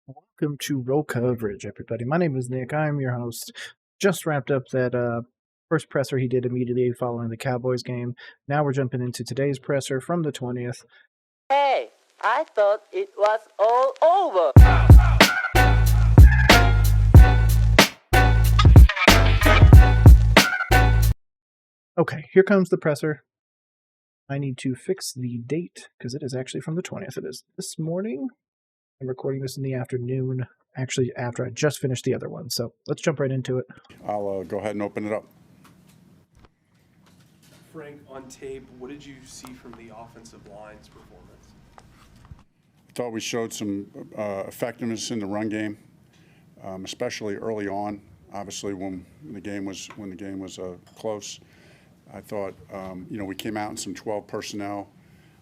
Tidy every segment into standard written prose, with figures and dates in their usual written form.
Welcome to Roll Coverage, everybody. My name is Nick. I'm your host. Just wrapped up that first presser he did immediately following the Cowboys game. Now we're jumping into today's presser from the 20th. Hey, I thought it was all over. Okay, here comes the presser. I need to fix the date because it is actually from the 20th. It is this morning. I'm recording this in the afternoon, actually after I just finished the other one. So let's jump right into it. I'll go ahead and open it up. Frank, on tape, what did you see from the offensive line's performance? I thought we showed some effectiveness in the run game, especially early on. Obviously, when the game was close, I thought we came out in some 12 personnel,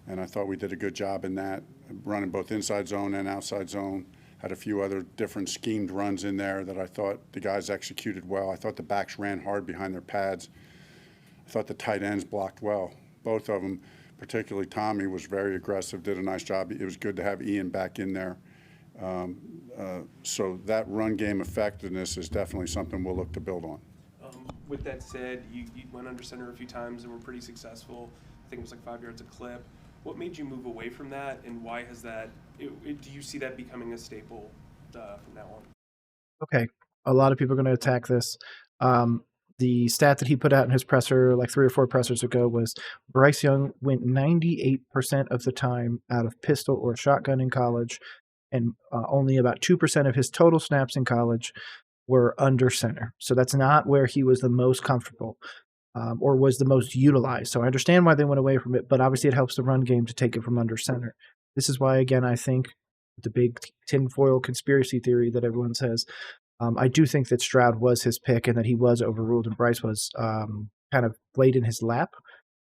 and I thought we did a good job in that, running both inside zone and outside zone. Had a few other different schemed runs in there that I thought the guys executed well. I thought the backs ran hard behind their pads. I thought the tight ends blocked well. Both of them, particularly Tommy, was very aggressive, did a nice job. It was good to have Ian back in there. So that run game effectiveness is definitely something we'll look to build on. With that said, you went under center a few times and were pretty successful. I think it was like 5 yards a clip. What made you move away from that, and why has that? Do you see that becoming a staple from now on? Okay, a lot of people are going to attack this. The stat that he put out in his presser like 3 or 4 pressers ago was Bryce Young went 98% of the time out of pistol or shotgun in college, and only about 2% of his total snaps in college were under center. So that's not where he was the most comfortable or was the most utilized. So I understand why they went away from it, but obviously it helps the run game to take it from under center. This is why, again, I think the big tinfoil conspiracy theory that everyone says, I do think that Stroud was his pick and that he was overruled and Bryce was kind of laid in his lap.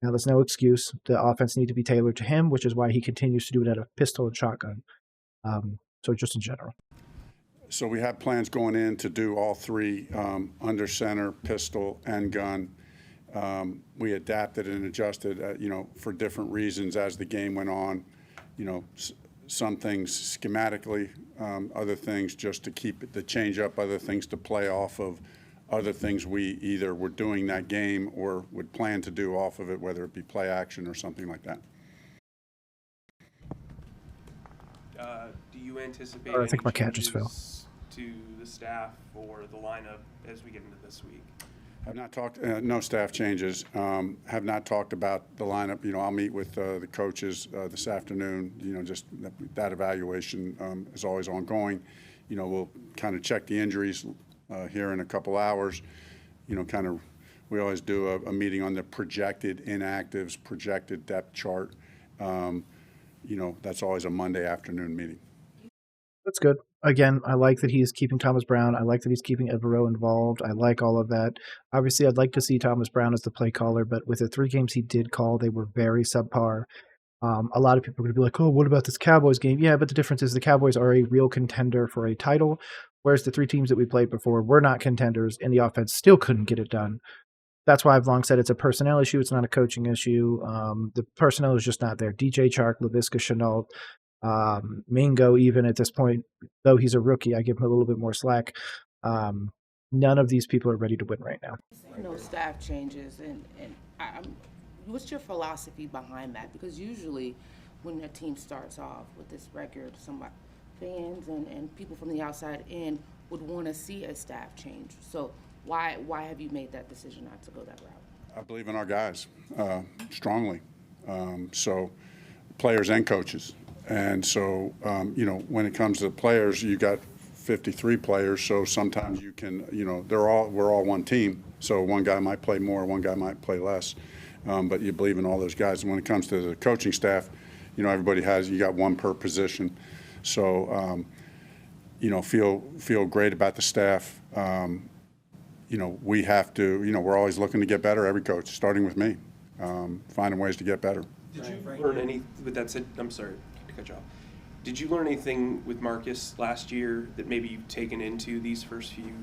Now, there's no excuse. The offense needs to be tailored to him, which is why he continues to do it out of pistol and shotgun. So just in general. So we have plans going in to do all three, under center, pistol, and gun. We adapted and adjusted, for different reasons as the game went on. Some things schematically, other things just to keep the change up, other things to play off of, other things we either were doing that game or would plan to do off of it, whether it be play action or something like that. Do you anticipate I think any my cat just fell. changes to the staff or the lineup as we get into this week? Have not talked, no staff changes. Have not talked about the lineup. I'll meet with the coaches this afternoon. Just that evaluation is always ongoing. We'll kind of check the injuries here in a couple hours. We always do a meeting on the projected inactives, projected depth chart. That's always a Monday afternoon meeting. That's good. Again, I like that he's keeping Thomas Brown. I like that he's keeping Evero involved. I like all of that. Obviously, I'd like to see Thomas Brown as the play caller, but with the 3 games he did call, they were very subpar. A lot of people are going to be like, oh, what about this Cowboys game? Yeah, but the difference is the Cowboys are a real contender for a title, whereas the 3 teams that we played before were not contenders, and the offense still couldn't get it done. That's why I've long said it's a personnel issue. It's not a coaching issue. The personnel is just not there. DJ Chark, Laviska Shenault, Mingo, even at this point, though he's a rookie, I give him a little bit more slack. None of these people are ready to win right now. No staff changes, and what's your philosophy behind that? Because usually when a team starts off with this record, fans and people from the outside in would want to see a staff change. So why have you made that decision not to go that route? I believe in our guys strongly. So players and coaches. And so, when it comes to the players, you got 53 players. So sometimes you can, we're all one team. So one guy might play more, one guy might play less. But you believe in all those guys. And when it comes to the coaching staff, everybody you got one per position. So, feel great about the staff. We have to, we're always looking to get better, every coach, starting with me, finding ways to get better. Did you learn any, with that said, I'm sorry to cut you off. Did you learn anything with Marcus last year that maybe you've taken into these first few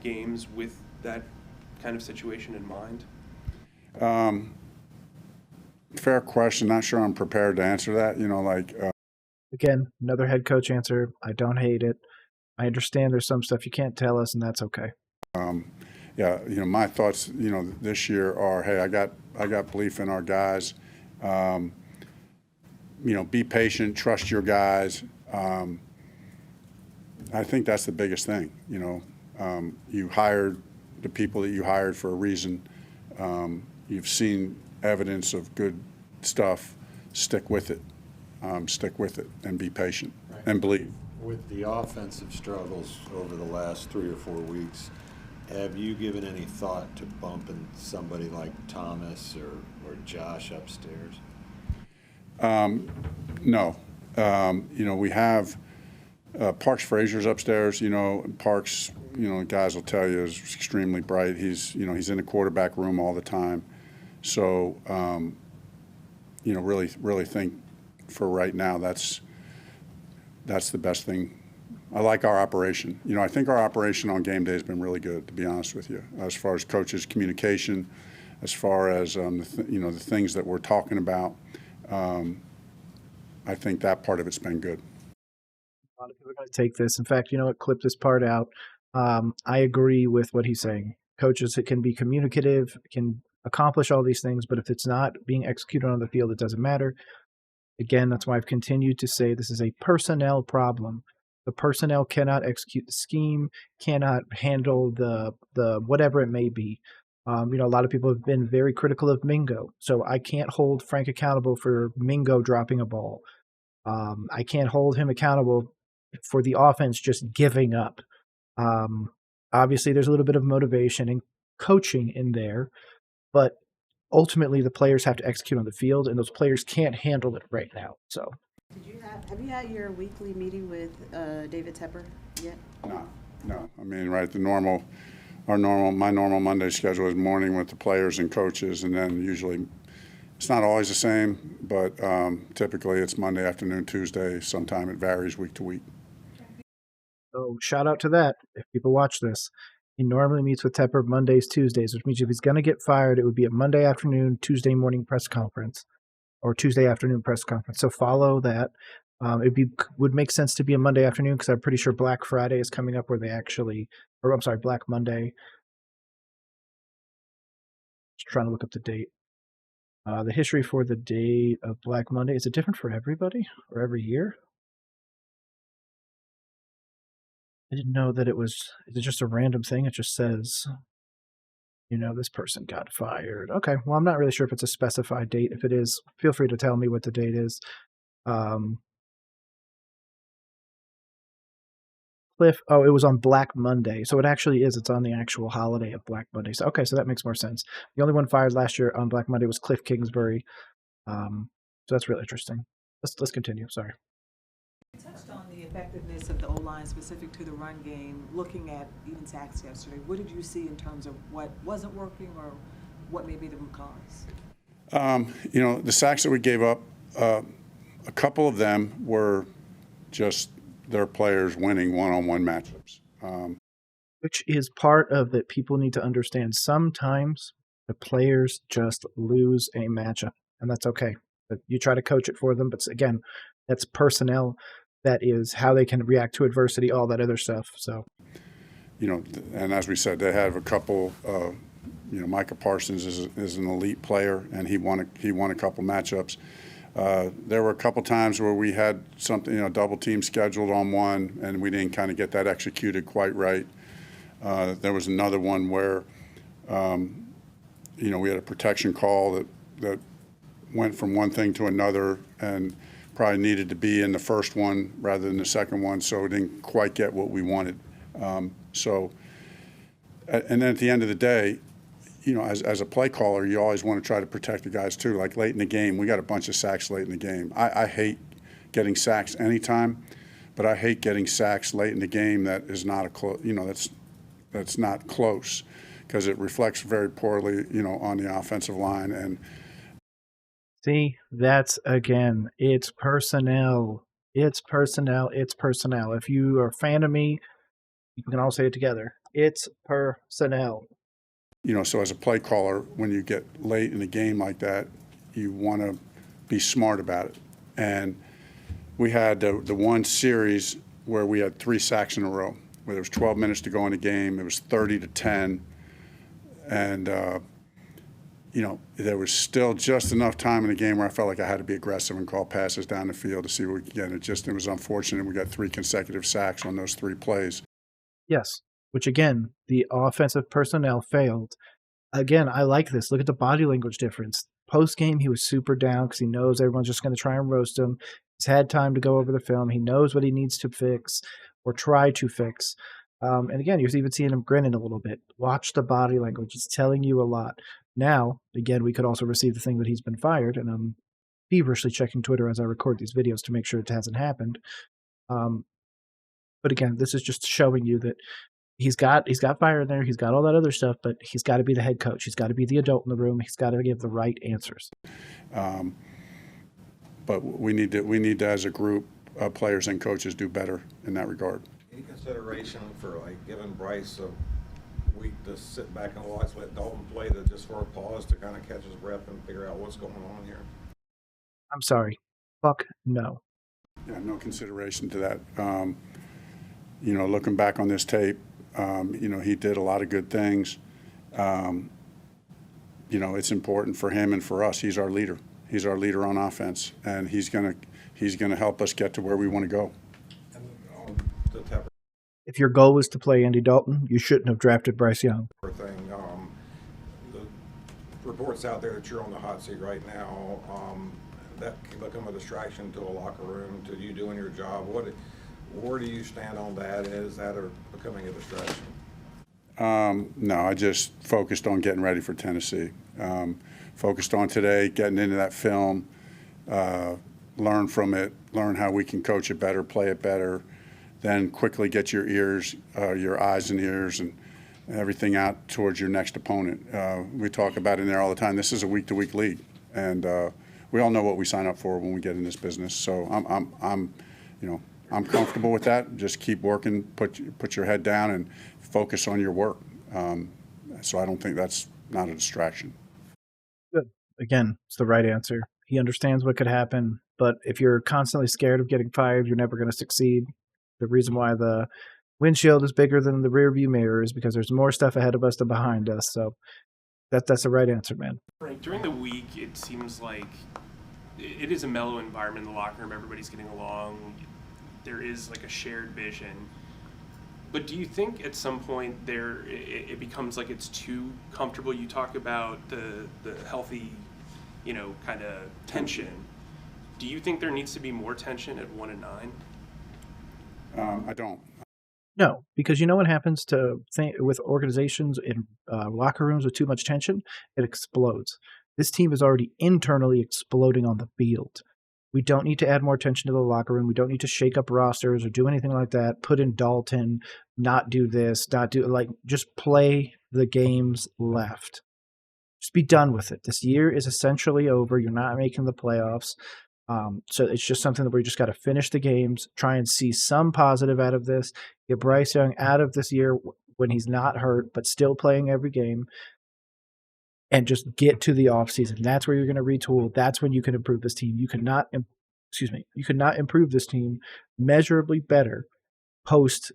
games with that kind of situation in mind? Fair question. Not sure I'm prepared to answer that. Again, another head coach answer. I don't hate it. I understand there's some stuff you can't tell us, and that's okay. Yeah, my thoughts, this year are, hey, I got belief in our guys. Be patient, trust your guys. I think that's the biggest thing. You hired the people that you hired for a reason. You've seen evidence of good stuff. Stick with it. Stick with it and be patient and believe. With the offensive struggles over the last 3 or 4 weeks, have you given any thought to bumping somebody like Thomas or Josh upstairs? No. We have Parks Frazier's upstairs. Parks, guys will tell you, is extremely bright. He's in the quarterback room all the time. So, really think for right now that's the best thing. I like our operation. I think our operation on game day has been really good, to be honest with you, as far as coaches' communication, as far as the things that we're talking about. I think that part of it's been good. A lot of people are going to take this. In fact, clip this part out. I agree with what he's saying. Coaches can be communicative, can accomplish all these things, but if it's not being executed on the field, it doesn't matter. Again, that's why I've continued to say this is a personnel problem. The personnel cannot execute the scheme, cannot handle the whatever it may be. A lot of people have been very critical of Mingo, so I can't hold Frank accountable for Mingo dropping a ball. I can't hold him accountable for the offense just giving up. Obviously, there's a little bit of motivation and coaching in there, but ultimately the players have to execute on the field, and those players can't handle it right now. So, have you had your weekly meeting with David Tepper yet? No. I mean, right, my normal Monday schedule is morning with the players and coaches, and then usually it's not always the same, but typically it's Monday afternoon, Tuesday. Sometime it varies week to week. So shout out to that. If people watch this, he normally meets with Tepper Mondays, Tuesdays, which means if he's going to get fired, it would be a Monday afternoon, Tuesday morning press conference, or Tuesday afternoon press conference. So follow that. Would make sense to be a Monday afternoon because I'm pretty sure Black Friday is coming up where they actually, or I'm sorry, Black Monday. Just trying to look up the date. The history for the day of Black Monday, is it different for everybody or every year? I didn't know that is it just a random thing? It just says, this person got fired. Okay, well, I'm not really sure if it's a specified date. If it is, feel free to tell me what the date is. Cliff, it was on Black Monday. So it actually is. It's on the actual holiday of Black Monday. So, okay, so that makes more sense. The only one fired last year on Black Monday was Cliff Kingsbury. So that's really interesting. Let's continue. Sorry. You touched on the effectiveness of the O-line specific to the run game, looking at even sacks yesterday. What did you see in terms of what wasn't working or what may be the root cause? The sacks that we gave up, a couple of them were just their players winning one-on-one matchups. Which is part of that people need to understand. Sometimes the players just lose a matchup, and that's okay. But you try to coach it for them, but again, that's personnel. That is how they can react to adversity, all that other stuff. So, and as we said, they have a couple. Micah Parsons is an elite player, and he won a couple matchups. There were a couple times where we had something, double team scheduled on one, and we didn't kind of get that executed quite right. There was another one where, we had a protection call that went from one thing to another, and probably needed to be in the first one rather than the second one, so it didn't quite get what we wanted. And then at the end of the day, as a play caller, you always want to try to protect the guys too. Like late in the game, we got a bunch of sacks late in the game. I hate getting sacks anytime, but I hate getting sacks late in the game that is not that's not close, because it reflects very poorly, on the offensive line. And see, that's again, it's personnel. It's personnel. It's personnel. If you are a fan of me, you can all say it together. It's personnel. So as a play caller, when you get late in a game like that, you want to be smart about it. And we had the one series where we had 3 sacks in a row, where there was 12 minutes to go in the game. It was 30-10, and there was still just enough time in the game where I felt like I had to be aggressive and call passes down the field to see what we could get. It was unfortunate. We got 3 consecutive sacks on those 3 plays. Yes, which again, the offensive personnel failed. Again, I like this. Look at the body language difference. Post game, he was super down because he knows everyone's just going to try and roast him. He's had time to go over the film. He knows what he needs to fix or try to fix. And again, you're even seeing him grinning a little bit. Watch the body language. It's telling you a lot. Now, again, we could also receive the thing that he's been fired, and I'm feverishly checking Twitter as I record these videos to make sure it hasn't happened. But again, this is just showing you that he's got fire in there. He's got all that other stuff, but he's got to be the head coach. He's got to be the adult in the room. He's got to give the right answers. But we need to, as a group, players and coaches, do better in that regard. Any consideration for giving Bryce a week to sit back and watch, let Dalton play, just for a pause to kind of catch his breath and figure out what's going on here? I'm sorry. Fuck no. Yeah, no consideration to that. Looking back on this tape, he did a lot of good things. It's important for him and for us. He's our leader. He's our leader on offense, and he's gonna help us get to where we want to go. And the Tepper If your goal was to play Andy Dalton, you shouldn't have drafted Bryce Young. thing, the reports out there that you're on the hot seat right now, that can become a distraction to a locker room, to you doing your job. Where do you stand on that? Is that becoming a distraction? No, I just focused on getting ready for Tennessee. Focused on today, getting into that film, learn from it, learn how we can coach it better, play it better, then quickly get your eyes and ears and everything out towards your next opponent. We talk about in there all the time. This is a week-to-week league, and we all know what we sign up for when we get in this business. So I'm comfortable with that. Just keep working, put your head down, and focus on your work. So I don't think that's not a distraction. Good. Again, it's the right answer. He understands what could happen, but if you're constantly scared of getting fired, you're never going to succeed. The reason why the windshield is bigger than the rear view mirror is because there's more stuff ahead of us than behind us. So that's the right answer, man. Right. During the week, it seems like it is a mellow environment in the locker room. Everybody's getting along. There is like a shared vision. But do you think at some point it becomes like it's too comfortable? You talk about the healthy, kind of tension. Do you think there needs to be more tension at 1-9? I don't. No, because you know what happens with organizations in locker rooms with too much tension? It explodes. This team is already internally exploding on the field. We don't need to add more tension to the locker room. We don't need to shake up rosters or do anything like that. Put in Dalton, not do this, just play the games left. Just be done with it. This year is essentially over. You're not making the playoffs. So it's just something that we just got to finish the games, try and see some positive out of this, get Bryce Young out of this year when he's not hurt, but still playing every game, and just get to the offseason. That's where you're going to retool. That's when you can improve this team. You could not improve this team measurably better post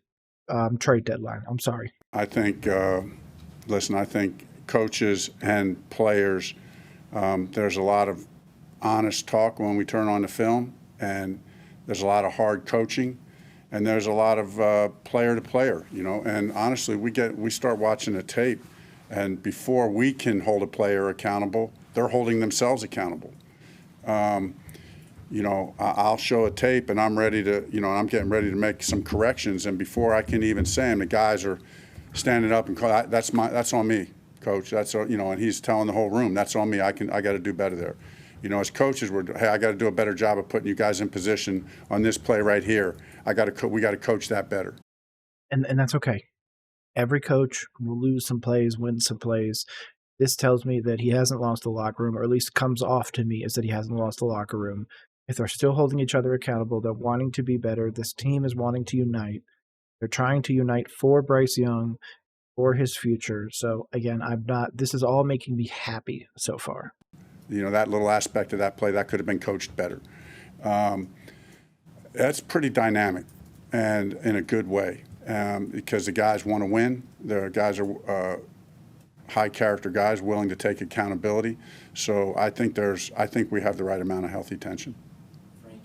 trade deadline. I'm sorry. I think, I think coaches and players, there's a lot of honest talk when we turn on the film, and there's a lot of hard coaching, and there's a lot of player to player, and honestly, we start watching a tape, and before we can hold a player accountable, they're holding themselves accountable. I'll show a tape and I'm getting ready to make some corrections, and before I can even say them, the guys are standing up and call, that's on me, coach. And he's telling the whole room, that's on me. I got to do better there. As coaches, I got to do a better job of putting you guys in position on this play right here. We got to coach that better. And that's okay. Every coach will lose some plays, win some plays. This tells me that he hasn't lost the locker room, or at least comes off to me as that he hasn't lost the locker room. If they're still holding each other accountable, they're wanting to be better. This team is wanting to unite. They're trying to unite for Bryce Young, for his future. So again, this is all making me happy so far. That little aspect of that play, that could have been coached better. That's pretty dynamic. and in a good way, because the guys want to win. The guys are high character guys, willing to take accountability. So I think we have the right amount of healthy tension. Frank,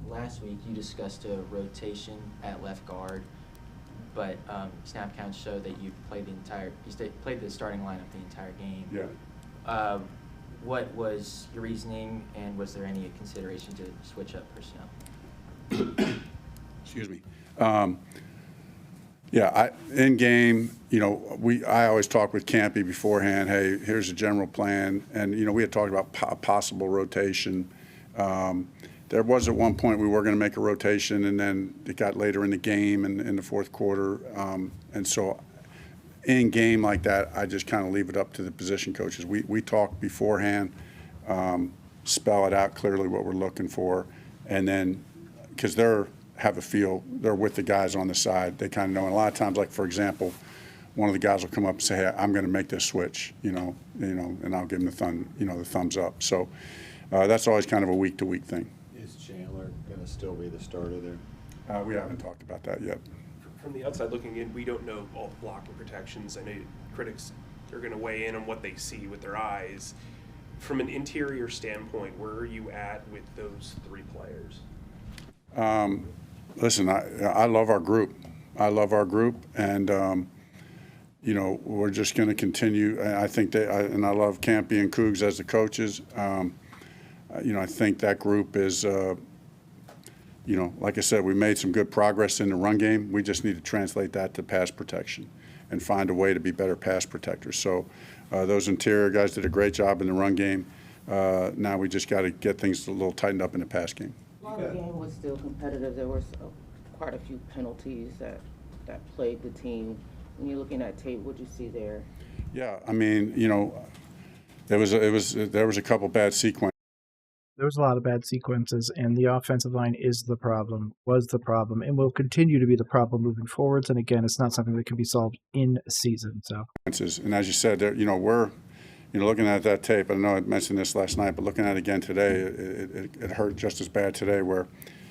last week you discussed a rotation at left guard, but snap counts show that you played played the starting lineup the entire game. Yeah. What was your reasoning, and was there any consideration to switch up personnel? Excuse me. Yeah, in game, I always talk with Campy beforehand. Hey, here's a general plan, and we had talked about a possible rotation. There was at one point we were going to make a rotation, and then it got later in the game and in the fourth quarter, and so in game like that, I just kind of leave it up to the position coaches. We talk beforehand, spell it out clearly what we're looking for, and then because they're with the guys on the side, they kind of know. And a lot of times, like for example, one of the guys will come up and say, "Hey, I'm going to make this switch," and I'll give them the thumbs up. So that's always kind of a week-to-week thing. Is Chandler going to still be the starter there? We haven't talked about that yet. From the outside looking in, we don't know all the blocking protections. I know critics are going to weigh in on what they see with their eyes. From an interior standpoint, where are you at with those three players? Listen, I love our group. And we're just going to continue. I think and I love Campy and Cougs as the coaches. I think that group is. Like I said, we made some good progress in the run game. We just need to translate that to pass protection and find a way to be better pass protectors. So those interior guys did a great job in the run game. Now we just got to get things a little tightened up in the pass game. While the game was still competitive, there were quite a few penalties that plagued the team. When you're looking at tape, what did you see there? Yeah, I mean, there was a couple bad sequences. There was a lot of bad sequences, and the offensive line was the problem, and will continue to be the problem moving forwards. And again, it's not something that can be solved in season. So, and as you said, we're looking at that tape. I know I mentioned this last night, but looking at it again today, it hurt just as bad today. Where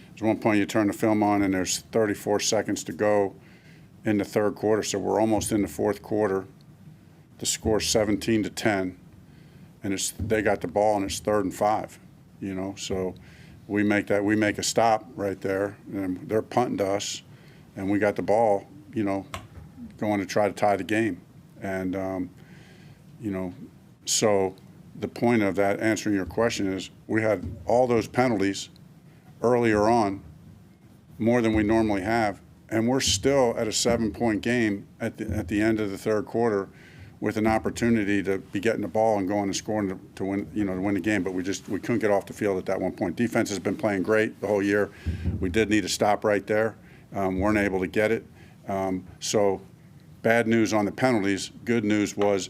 there's one point you turn the film on, and there's 34 seconds to go in the third quarter. So we're almost in the fourth quarter. The score's 17-10, and they got the ball, and it's 3rd and 5. So we make a stop right there, and they're punting to us, and we got the ball, going to try to tie the game. And, so the point of that, answering your question, is we had all those penalties earlier on, more than we normally have, and we're still at a 7-point game at the end of the third quarter, with an opportunity to be getting the ball and going and scoring to win, to win the game. But we couldn't get off the field at that one point. Defense has been playing great the whole year. We did need a stop right there. Weren't able to get it. So bad news on the penalties. Good news was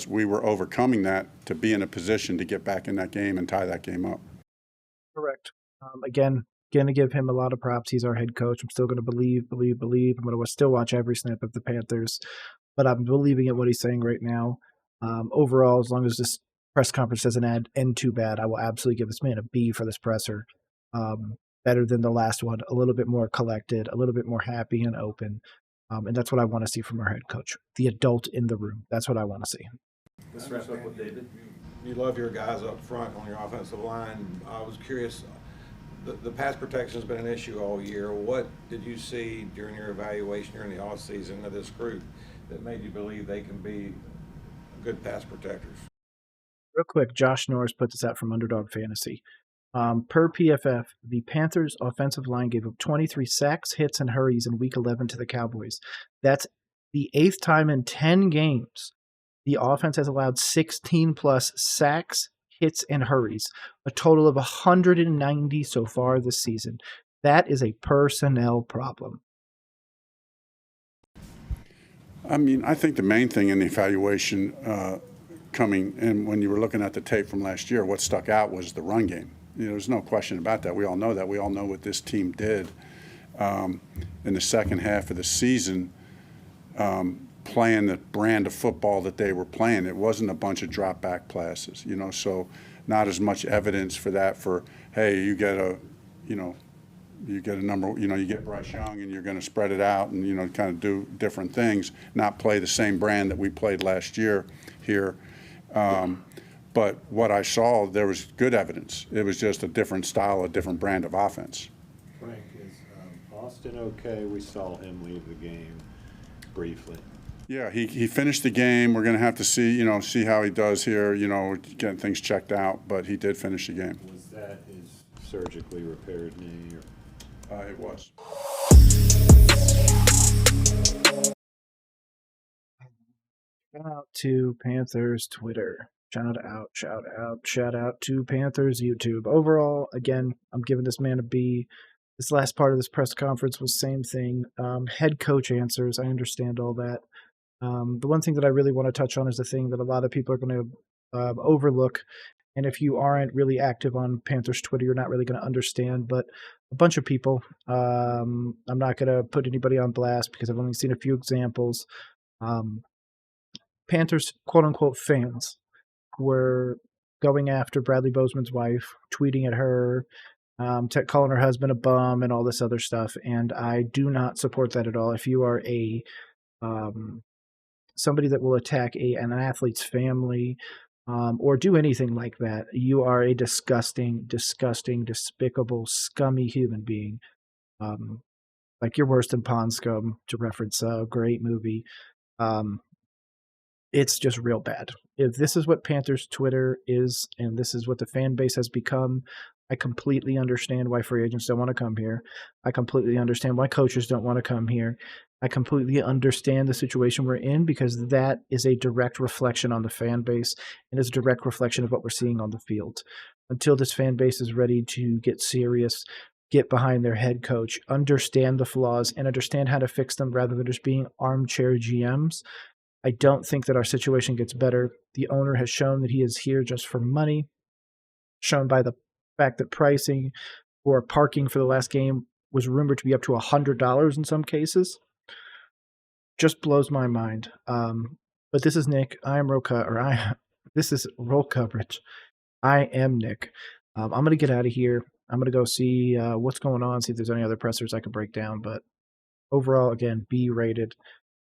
we were overcoming that to be in a position to get back in that game and tie that game up. correct. Again, going to give him a lot of props. He's our head coach. I'm still going to believe. I'm going to still watch every snap of the Panthers. But I'm believing in what he's saying right now. Overall, as long as this press conference doesn't end too bad, I will absolutely give this man a B for this presser. Better than the last one, a little bit more collected, a little bit more happy and open. And that's what I want to see from our head coach, the adult in the room. That's what I want to see. Let's wrap up with David. You love your guys up front on your offensive line. I was curious, the pass protection has been an issue all year. What did you see during your evaluation during the offseason of this group that made you believe they can be good pass protectors? Real quick, Josh Norris put this out from Underdog Fantasy. Per PFF, the Panthers' offensive line gave up 23 sacks, hits, and hurries in Week 11 to the Cowboys. That's the 8th time in 10 games the offense has allowed 16-plus sacks, hits, and hurries, a total of 190 so far this season. That is a personnel problem. I mean, I think the main thing in the evaluation coming in when you were looking at the tape from last year, what stuck out was the run game. There's no question about that. We all know that. We all know what this team did in the second half of the season, playing the brand of football that they were playing. It wasn't a bunch of drop back passes, so not as much evidence for that. For, hey, you get You get a number, you get Bryce Young, and you're going to spread it out and, kind of do different things, not play the same brand that we played last year here. But what I saw, there was good evidence. It was just a different style, a different brand of offense. Frank, is Austin okay? We saw him leave the game briefly. Yeah, he finished the game. We're going to have to see how he does here, getting things checked out, but he did finish the game. Was that his surgically repaired knee? It was. Shout out to Panthers Twitter. Shout out to Panthers YouTube. Overall, again, I'm giving this man a B. This last part of this press conference was same thing. Head coach answers. I understand all that. The one thing that I really want to touch on is the thing that a lot of people are going to overlook. And if you aren't really active on Panthers Twitter, you're not really going to understand. But a bunch of people, I'm not going to put anybody on blast because I've only seen a few examples. Panthers quote-unquote fans were going after Bradley Bozeman's wife, tweeting at her, calling her husband a bum and all this other stuff. And I do not support that at all. If you are a somebody that will attack an athlete's family or do anything like that, you are a disgusting, despicable, scummy human being. Like you're worse than Pond Scum, to reference a great movie. It's just real bad. If this is what Panthers Twitter is, and this is what the fan base has become, I completely understand why free agents don't want to come here. I completely understand why coaches don't want to come here. I completely understand the situation we're in because that is a direct reflection on the fan base and is a direct reflection of what we're seeing on the field. Until this fan base is ready to get serious, get behind their head coach, understand the flaws, and understand how to fix them rather than just being armchair GMs, I don't think that our situation gets better. The owner has shown that he is here just for money, shown by the fact that pricing for parking for the last game was rumored to be up to $100 in some cases. Just blows my mind. But this is Nick. This is Roll Coverage. I am Nick. I'm going to get out of here. I'm going to go see what's going on, see if there's any other pressers I can break down. But overall, again, B rated.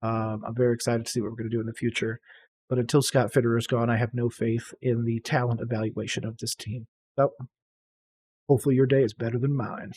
I'm very excited to see what we're going to do in the future. But until Scott Fitterer is gone, I have no faith in the talent evaluation of this team. So hopefully your day is better than mine.